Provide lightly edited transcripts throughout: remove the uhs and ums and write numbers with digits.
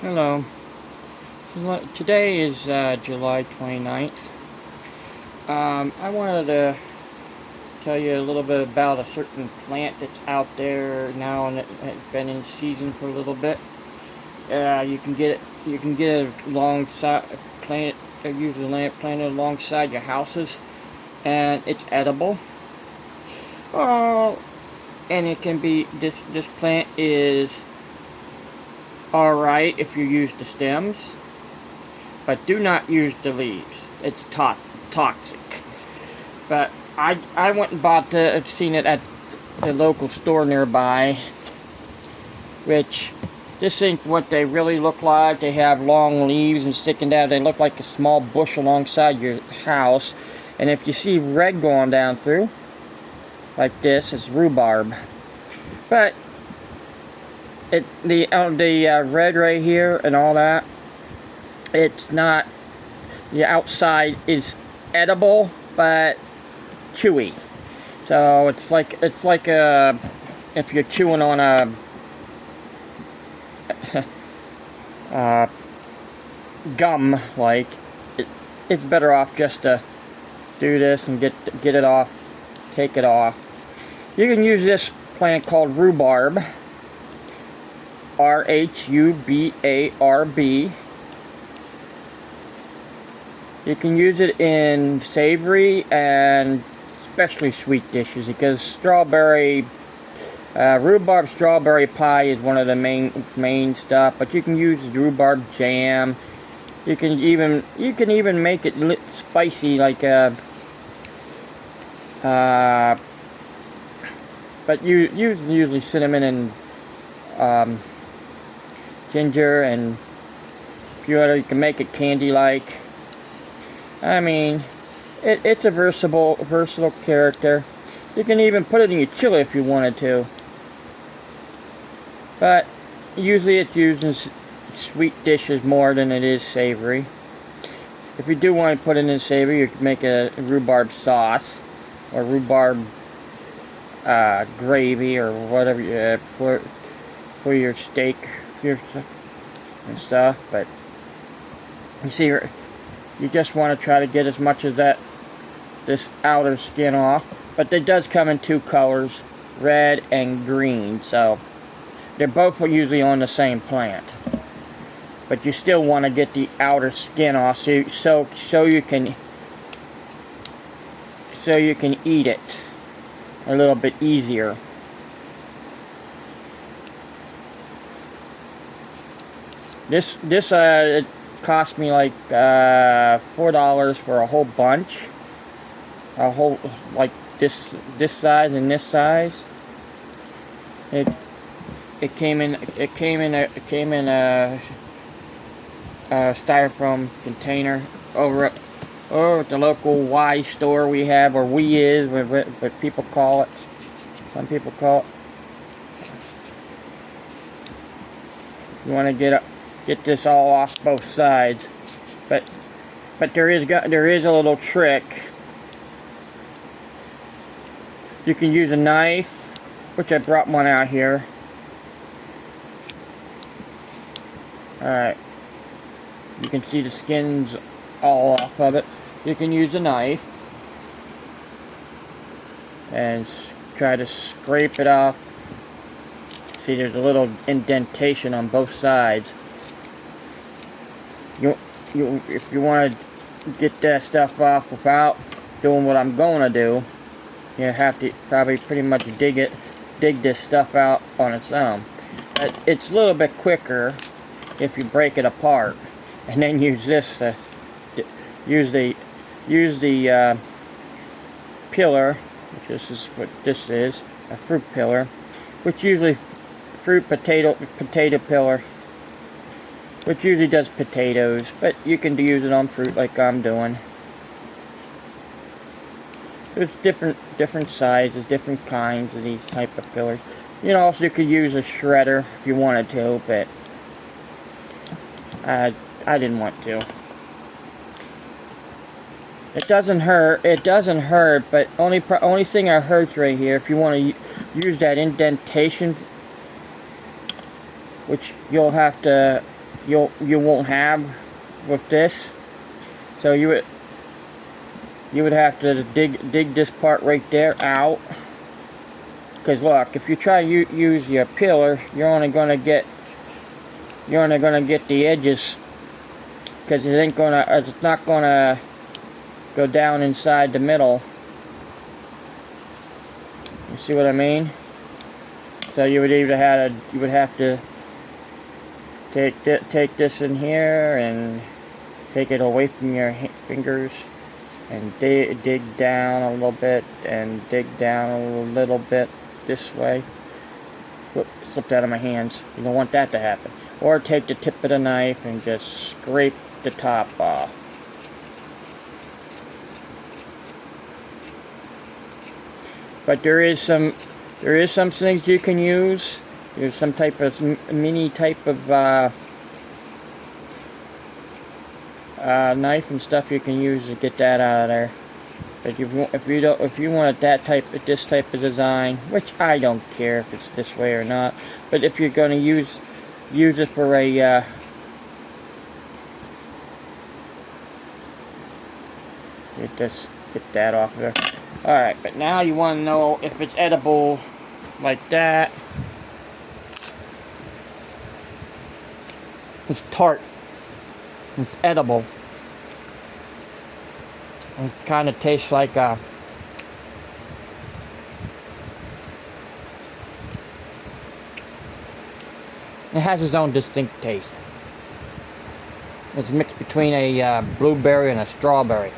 Hello. Today is July 29th. I wanted to tell you a little bit about a certain plant that's out there now and it has been in season for a little bit. You can get it. You can get it alongside plant. Usually planted alongside your houses, and it's edible. Oh, and it can be this plant is alright if you use the stems, but do not use the leaves. It's toxic. But I went and bought seen it at the local store nearby, which this ain't what they really look like. They have long leaves and sticking down. They look like a small bush alongside your house. And if you see red going down through, like this, it's rhubarb. But the red right here and all that, it's not. The outside is edible, but chewy. So it's like if you're chewing on a gum, like it's better off just to do this and get it off, take it off. You can use this plant called rhubarb, Rhubarb. You can use it in savory and especially sweet dishes because rhubarb strawberry pie is one of the main stuff. But you can use rhubarb jam. You can even make it spicy, like but you use usually cinnamon and ginger, and if you can make it candy-like. I mean, it's a versatile character. You can even put it in your chili if you wanted to. But usually it's used in sweet dishes more than it is savory. If you do want to put it in savory, you can make a rhubarb sauce or rhubarb gravy or whatever for your steak and stuff. But you see, you just want to try to get as much of this outer skin off. But it does come in two colors, red and green. So they're both usually on the same plant. But you still want to get the outer skin off so you can eat it a little bit easier. This it cost me like $4 for a whole bunch, like this size and this size. It came in a styrofoam container over at the local Y store we have, or we is, what people call it. Some people call it. You want to get this all off both sides, but there is a little trick. You can use a knife, which I brought one out here. Alright, you can see the skin's all off of it. You can use a knife and try to scrape it off. See, there's a little indentation on both sides. If you want to get that stuff off without doing what I'm going to do, you have to probably pretty much dig this stuff out on its own. It's a little bit quicker if you break it apart and then use this to use the pillar, which is what this is, a fruit pillar, which usually potato pillar, which usually does potatoes, but you can use it on fruit like I'm doing. There's different sizes, different kinds of these type of pillars. Also you could use a shredder if you wanted to, but I didn't want to. It doesn't hurt. But only thing that hurts right here, if you want to use that indentation, which you'll have to you won't have with this. So you would have to dig this part right there out. Because look, if you try to use your peeler, you're only gonna get the edges, because it's not gonna go down inside the middle. You see what I mean? So you would have to take this in here and take it away from your fingers and dig down a little bit and dig down a little bit this way. Whoop, slipped out of my hands. You don't want that to happen. Or take the tip of the knife and just scrape the top off. But there is some things you can use. There's some type of mini type of knife and stuff you can use to get that out of there. But if you want this type of design, which I don't care if it's this way or not, but if you're going to use it for a get that off of there. All right, but now you want to know if it's edible like that. It's tart. It's edible. It kind of tastes like it has its own distinct taste. It's mixed between a blueberry and a strawberry.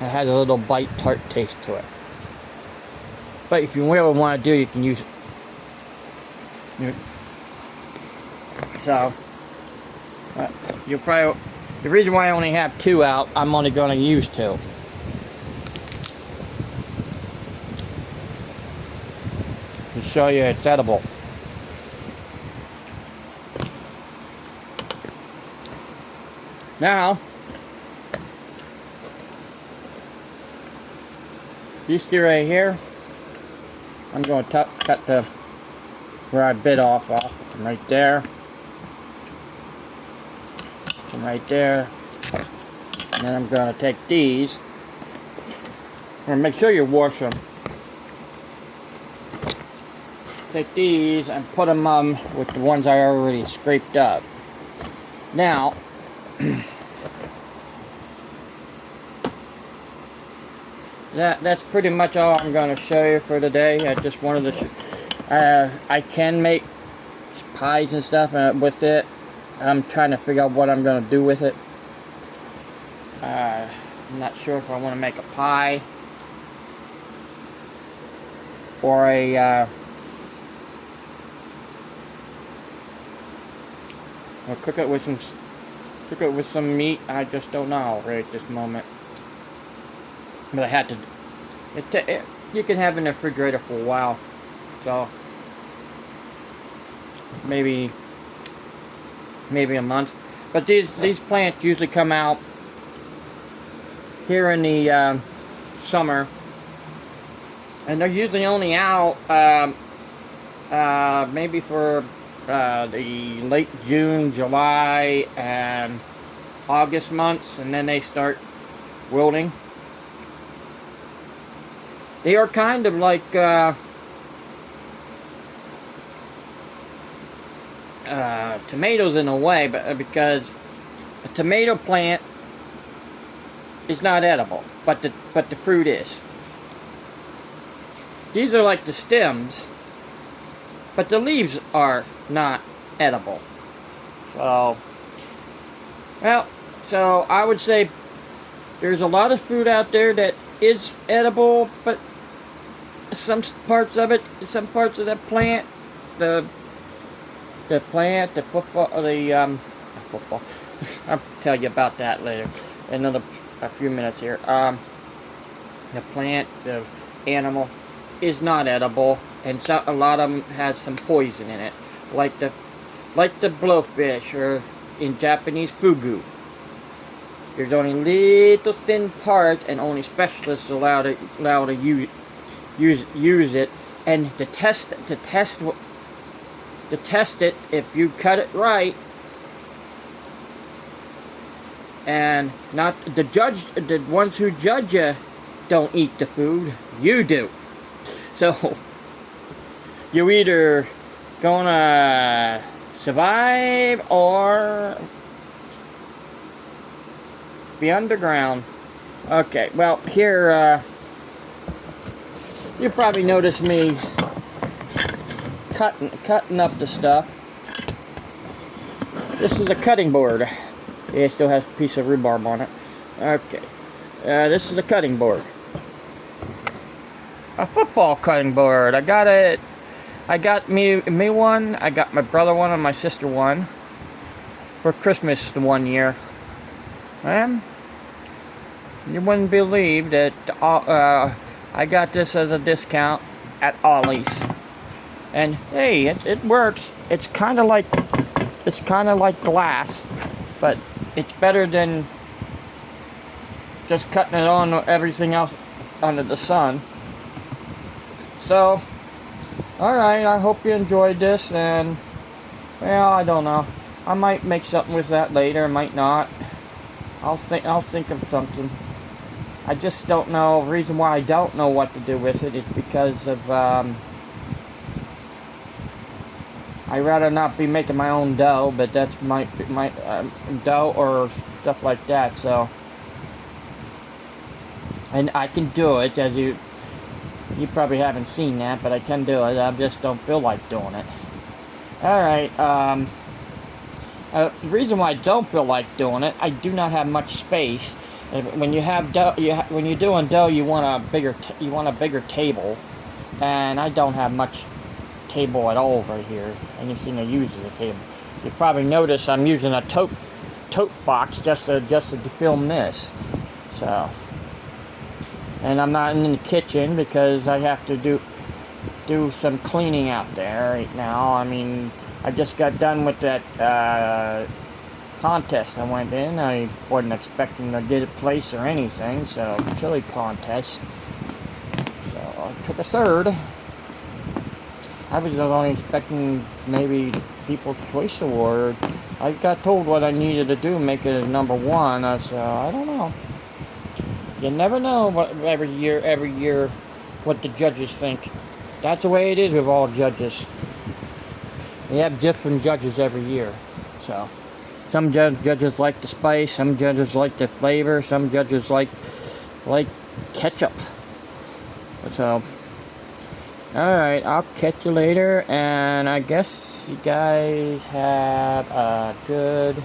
It has a little bite tart taste to it. But if you really want to do, you can use it. So you'll probably, the reason why I only have 2 out, I'm only going to use 2. To show you it's edible. Now, these 2 right here, I'm going to cut the where I bit off from right there. From right there. And then I'm going to take these. And make sure you wash them. Take these and put them with the ones I already scraped up. Now, that's pretty much all I'm going to show you for today. I just wanted to. I can make pies and stuff with it. I'm trying to figure out what I'm going to do with it. I'm not sure if I want to make a pie or or cook it with some meat. I just don't know right at this moment. But I had to. You can have it in the refrigerator for a while, so maybe a month. But these plants usually come out here in the summer, and they're usually only out maybe for the late June, July, and August months, and then they start wilting. They are kind of like tomatoes in a way, but because a tomato plant is not edible, but the fruit is. These are like the stems, but the leaves are not edible. So I would say there's a lot of fruit out there that is edible, but some parts of the plant, the football, football. I'll tell you about that later. A few minutes here. The plant, the animal, is not edible, and a lot of them has some poison in it, like the blowfish, or in Japanese fugu. There's only little thin parts, and only specialists allowed to use it. And to test to test it if you cut it right. And not the ones who judge you don't eat the food, you do. So you either gonna survive or be underground. Okay, well here you probably noticed me cutting up the stuff. This is a cutting board. It still has a piece of rhubarb on it. Okay, this is a cutting board. A football cutting board. I got it. I got me one. I got my brother one and my sister one for Christmas the one year. And you wouldn't believe that I got this as a discount at Ollie's. And hey, it works. It's kind of like glass, but it's better than just cutting it on everything else under the sun. So, alright, I hope you enjoyed this, and, well, I don't know. I might make something with that later, I might not. I'll think of something. I just don't know. The reason why I don't know what to do with it is because of, I'd rather not be making my own dough, but that's my dough or stuff like that, so. And I can do it, as you probably haven't seen that, but I can do it. I just don't feel like doing it. Alright, the reason why I don't feel like doing it, I do not have much space. When you have dough, when you're doing dough, you want a bigger table, and I don't have much table at all over here. Anything to use as a table. You probably notice I'm using a tote box just to film this. So, and I'm not in the kitchen because I have to do some cleaning out there right now. I mean, I just got done with that contest I went in. I wasn't expecting to get a place or anything, so chili contest. So I took a third. I was only expecting maybe People's Choice Award. I got told what I needed to do, make it a #1. So I don't know. You never know what every year what the judges think. That's the way it is with all judges. They have different judges every year. So some judges like the spice, some judges like the flavor, some judges like ketchup. So, alright, I'll catch you later, and I guess you guys have a good